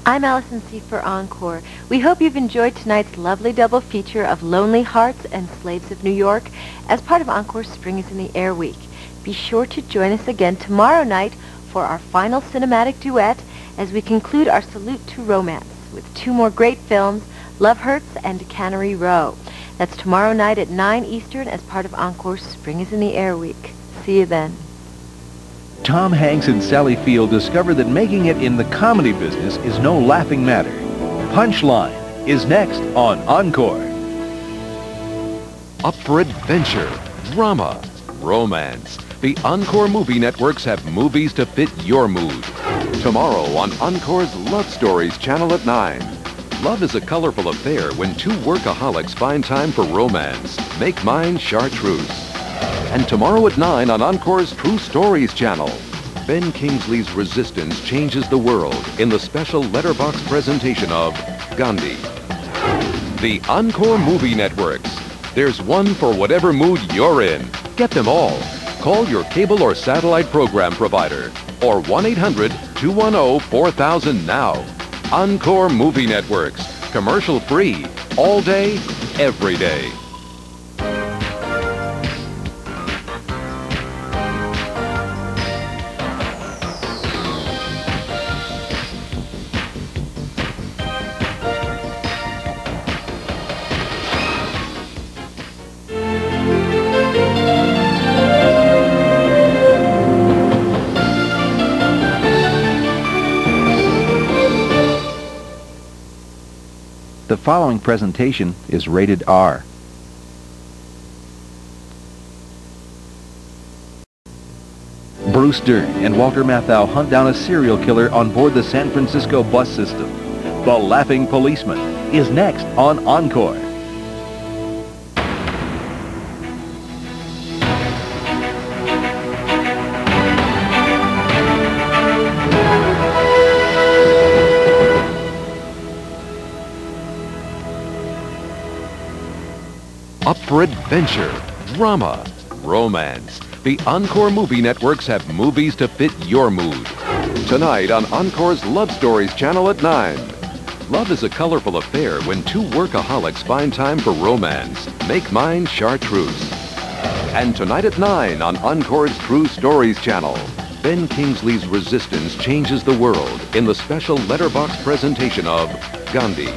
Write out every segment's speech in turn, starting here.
I'm Allison Sie for Encore. We hope you've enjoyed tonight's lovely double feature of Lonely Hearts and Slaves of New York as part of Encore's Spring is in the Air Week. Be sure to join us again tomorrow night for our final cinematic duet as we conclude our salute to romance with two more great films, Love Hurts and Cannery Row. That's tomorrow night at 9 Eastern as part of Encore's Spring is in the Air Week. See you then. Tom Hanks and Sally Field discover that making it in the comedy business is no laughing matter. Punchline is next on Encore. Up for adventure, drama, romance. The Encore Movie Networks have movies to fit your mood. Tomorrow on Encore's Love Stories channel at 9. Love is a colorful affair when two workaholics find time for romance. Make mine chartreuse. And tomorrow at 9 on Encore's True Stories channel, Ben Kingsley's resistance changes the world in the special letterbox presentation of Gandhi. The Encore Movie Networks. There's one for whatever mood you're in. Get them all. Call your cable or satellite program provider or 1-800-210-4000 now. Encore Movie Networks. Commercial free. All day, every day. The following presentation is rated R. Bruce Dern and Walter Matthau hunt down a serial killer on board the San Francisco bus system. The Laughing Policeman is next on Encore. Up for adventure, drama, romance. The Encore Movie Networks have movies to fit your mood. Tonight on Encore's Love Stories channel at 9. Love is a colorful affair when two workaholics find time for romance. Make mine chartreuse. And tonight at 9 on Encore's True Stories channel, Ben Kingsley's resistance changes the world in the special letterbox presentation of Gandhi.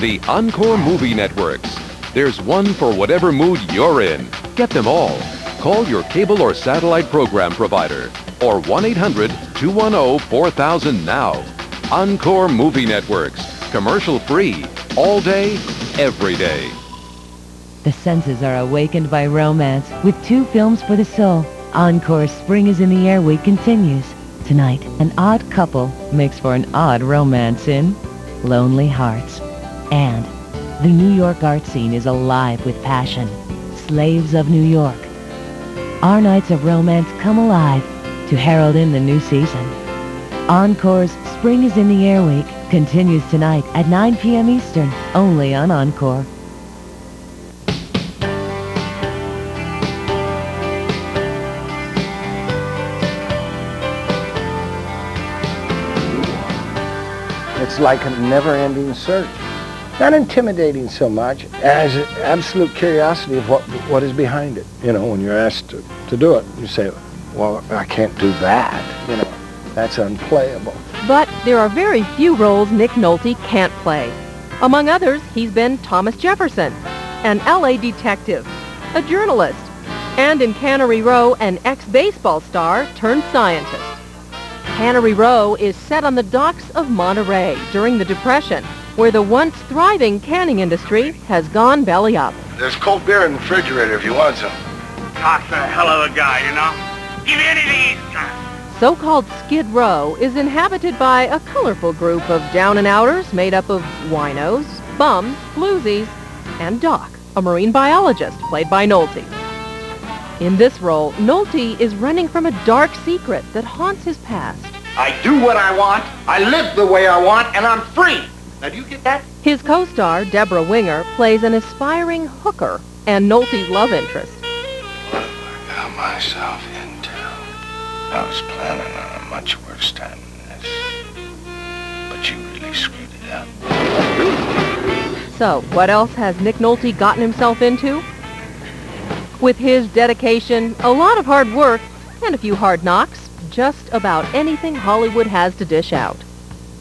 The Encore Movie Networks. There's one for whatever mood you're in. Get them all. Call your cable or satellite program provider or 1-800-210-4000 now. Encore Movie Networks. Commercial free. All day, every day. The senses are awakened by romance with two films for the soul. Encore's Spring is in the Air Week continues. Tonight, an odd couple makes for an odd romance in Lonely Hearts. And the New York art scene is alive with passion. Slaves of New York. Our nights of romance come alive to herald in the new season. Encore's Spring is in the Air Week continues tonight at 9 p.m. Eastern, only on Encore. It's like a never-ending search. Not intimidating so much as absolute curiosity of what is behind it. You know, when you're asked to do it, you say, well, I can't do that. You know, that's unplayable. But there are very few roles Nick Nolte can't play. Among others, he's been Thomas Jefferson, an L.A. detective, a journalist, and in Cannery Row, an ex-baseball star turned scientist. Cannery Row is set on the docks of Monterey during the Depression, where the once thriving canning industry has gone belly up. There's cold beer in the refrigerator if you want some. Cock's a hell of a guy, you know? Give me any of these. So-called Skid Row is inhabited by a colorful group of down-and-outers made up of winos, bums, bluesies, and Doc, a marine biologist played by Nolte. In this role, Nolte is running from a dark secret that haunts his past. I do what I want, I live the way I want, and I'm free. Now, do you get that? His co-star, Deborah Winger, plays an aspiring hooker and Nolte's love interest. What I got myself into. I was planning on a much worse time than this. But but you really screwed it up. So, what else has Nick Nolte gotten himself into? With his dedication, a lot of hard work, and a few hard knocks, just about anything Hollywood has to dish out.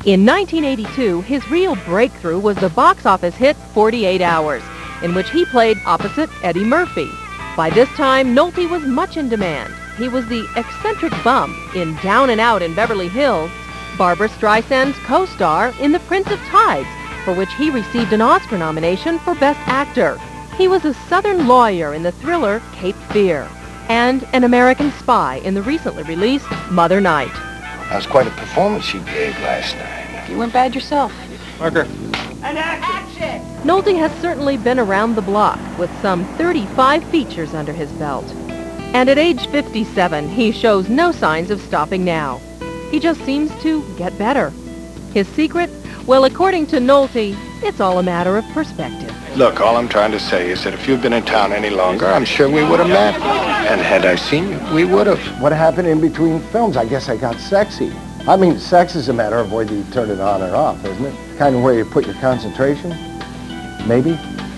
In 1982, his real breakthrough was the box office hit 48 Hours, in which he played opposite Eddie Murphy. By this time, Nolte was much in demand. He was the eccentric bum in Down and Out in Beverly Hills, Barbra Streisand's co-star in The Prince of Tides, for which he received an Oscar nomination for Best Actor. He was a Southern lawyer in the thriller Cape Fear, and an American spy in the recently released Mother Night. That was quite a performance you gave last night. You weren't bad yourself. Marker. Nolte has certainly been around the block with some 35 features under his belt. And at age 57, he shows no signs of stopping now. He just seems to get better. His secret? Well, according to Nolte, it's all a matter of perspective. Look, all I'm trying to say is that if you'd been in town any longer, I'm sure we would have met. And had I seen you, we would have. What happened in between films? I guess I got sexy. I mean, sex is a matter of whether you turn it on or off, isn't it? Kind of where you put your concentration, maybe?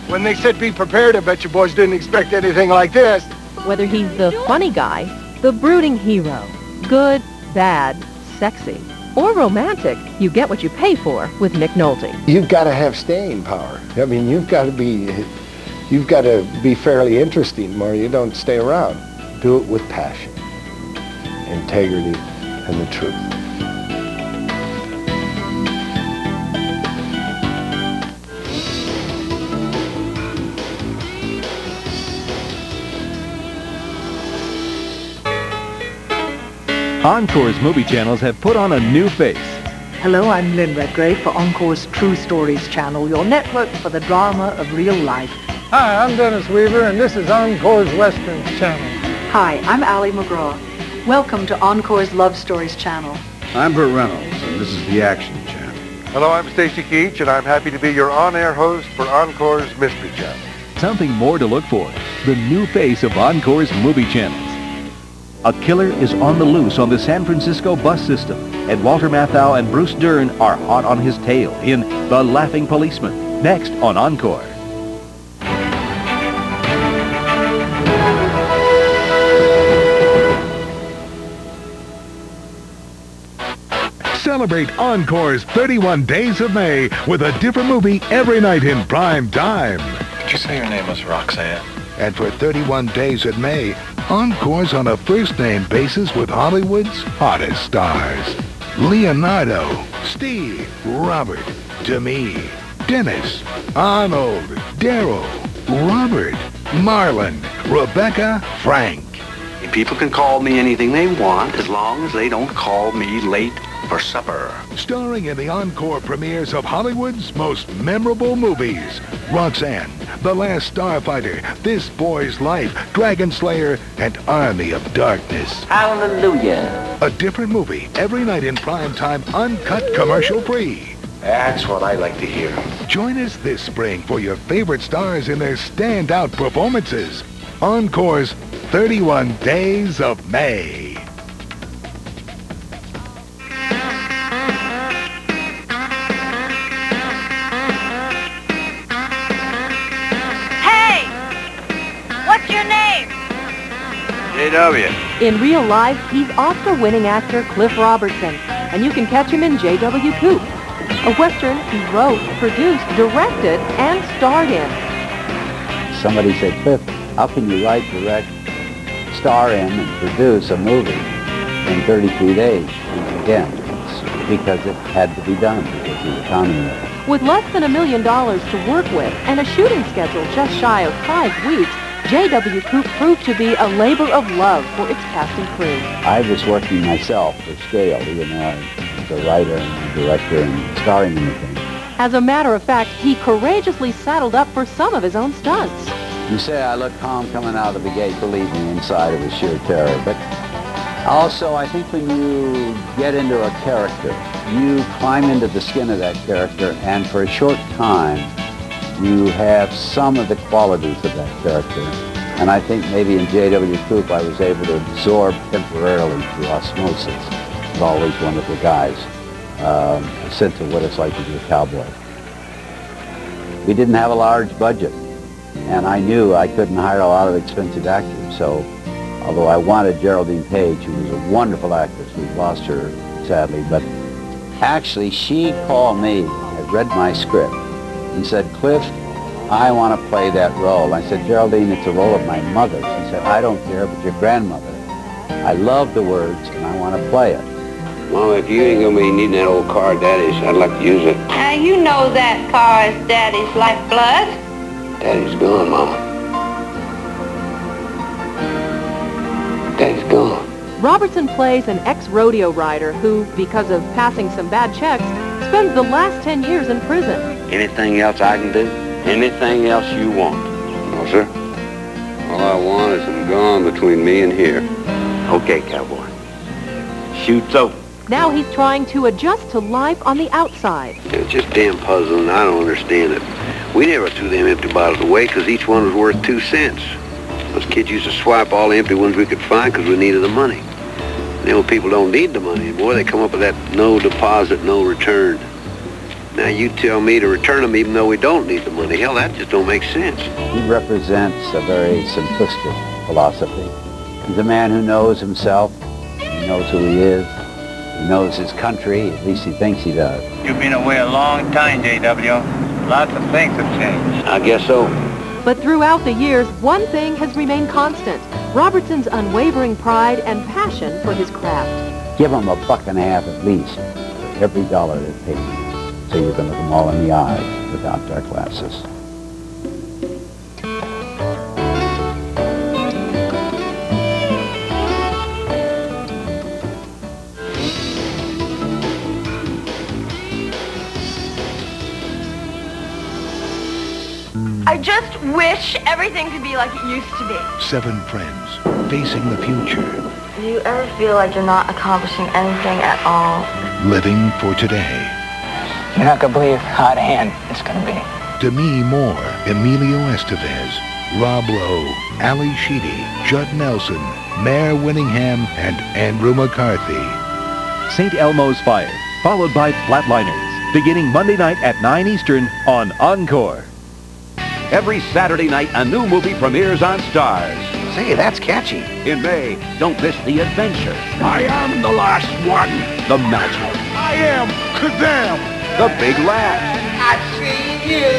When they said be prepared, I bet you boys didn't expect anything like this. Whether he's the funny guy, the brooding hero, good, bad, sexy, or romantic, you get what you pay for with Nick Nolte. You've got to have staying power. I mean, you've got to be fairly interesting or you don't stay around. Do it with passion, integrity, and the truth. Encore's movie channels have put on a new face. Hello, I'm Lynn Redgrave for Encore's True Stories channel, your network for the drama of real life. Hi, I'm Dennis Weaver, and this is Encore's Westerns channel. Hi, I'm Allie McGraw. Welcome to Encore's Love Stories channel. I'm Burt Reynolds, and this is the Action channel. Hello, I'm Stacy Keach, and I'm happy to be your on-air host for Encore's Mystery Channel. Something more to look for. The new face of Encore's movie channels. A killer is on the loose on the San Francisco bus system, and Walter Matthau and Bruce Dern are hot on his tail in The Laughing Policeman, next on Encore. Celebrate Encore's 31 Days of May with a different movie every night in prime time. Did you say your name was Roxanne? And for 31 days in May, Encore's on a first-name basis with Hollywood's hottest stars. Leonardo, Steve, Robert, Demi, Dennis, Arnold, Daryl, Robert, Marlon, Rebecca, Frank. People can call me anything they want as long as they don't call me late for supper. Starring in the Encore premieres of Hollywood's most memorable movies. Roxanne, The Last Starfighter, This Boy's Life, Dragon Slayer, and Army of Darkness. Hallelujah. A different movie every night in primetime, uncut, commercial-free. That's what I like to hear. Join us this spring for your favorite stars in their standout performances. Encore's 31 Days of May. JW. In real life, he's Oscar-winning actor Cliff Robertson, and you can catch him in J.W. Coop, a Western he wrote, produced, directed, and starred in. Somebody said, Cliff, how can you write, direct, star in, and produce a movie in 33 days? And again, it's because it had to be done because of the economy. With less than $1 million to work with and a shooting schedule just shy of 5 weeks, J.W. Coop proved to be a labor of love for its cast and crew. I was working myself for scale, even though I was a writer and a director and starring in the thing. As a matter of fact, he courageously saddled up for some of his own stunts. You say I look calm coming out of the gate, believe me, inside it was sheer terror. But also, I think when you get into a character, you climb into the skin of that character, and for a short time, you have some of the qualities of that character. And I think maybe in J.W. Coop I was able to absorb temporarily through osmosis. He's always one of the guys. a sense of what it's like to be a cowboy. We didn't have a large budget, and I knew I couldn't hire a lot of expensive actors, so although I wanted Geraldine Page, who was a wonderful actress, we've lost her sadly, but actually she called me, had read my script, and said, Cliff, I want to play that role. I said, Geraldine, it's a role of my mother. She said, I don't care, but your grandmother. I love the words, and I want to play it. Mama, if you ain't gonna be needing that old car of Daddy's, I'd like to use it. Now, you know that car is Daddy's lifeblood. Daddy's gone, Mama. Daddy's gone. Robertson plays an ex-rodeo rider who, because of passing some bad checks, spends the last 10 years in prison. Anything else I can do? Anything else you want? No, sir. All I want is some gone between me and here. Okay, cowboy. Shoot's open. Now he's trying to adjust to life on the outside. It's just damn puzzling. I don't understand it. We never threw them empty bottles away because each one was worth 2 cents. Those kids used to swipe all the empty ones we could find because we needed the money. And then when people don't need the money anymore, they come up with that no deposit, no return. Now you tell me to return them even though we don't need the money. Hell, that just don't make sense. He represents a very simplistic philosophy. He's a man who knows himself, he knows who he is, he knows his country, at least he thinks he does. You've been away a long time, J.W. Lots of things have changed. I guess so. But throughout the years, one thing has remained constant: Robertson's unwavering pride and passion for his craft. Give them $1.50 at least for every dollar they pay you, so you can look them all in the eye without dark glasses. I just wish everything could be like it used to be. 7 friends facing the future. Do you ever feel like you're not accomplishing anything at all? Living for today. You're not going to believe how out of hand it's going to be. Demi Moore, Emilio Estevez, Rob Lowe, Ali Sheedy, Judd Nelson, Mare Winningham, and Andrew McCarthy. St. Elmo's Fire, followed by Flatliners, beginning Monday night at 9 Eastern on Encore. Every Saturday night, a new movie premieres on Starz. Say, that's catchy. In May, don't miss The Adventure. I am the last one. The Magic. I am Kazam. The Big Laugh. I've seen you.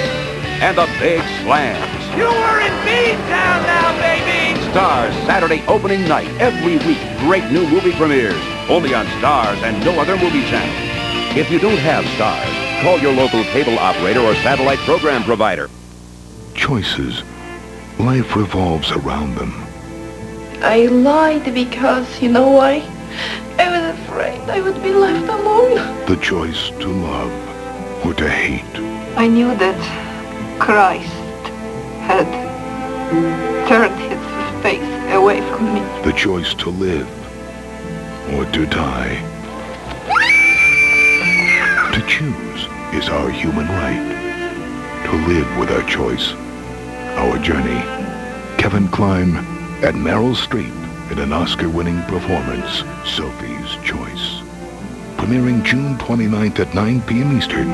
And the Big Slams. You are in Beantown now, baby. Starz, Saturday opening night. Every week, great new movie premieres. Only on Starz and no other movie channel. If you don't have Starz, call your local cable operator or satellite program provider. Choices. Life revolves around them. I lied because, you know why? I was afraid I would be left alone. The choice to love or to hate. I knew that Christ had turned his face away from me. The choice to live or to die. To choose is our human right. To live with our choice. Our journey. Kevin Kline and Meryl Streep in an Oscar-winning performance, Sophie's Choice. Premiering June 29th at 9 p.m. Eastern,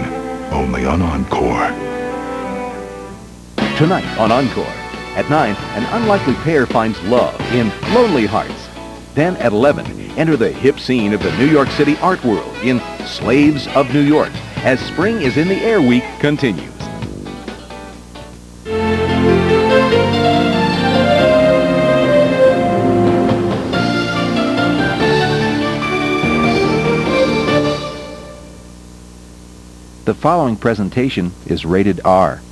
only on Encore. Tonight on Encore. At 9, an unlikely pair finds love in Lonely Hearts. Then at 11, enter the hip scene of the New York City art world in Slaves of New York, as Spring is in the Air Week continues. The following presentation is rated R.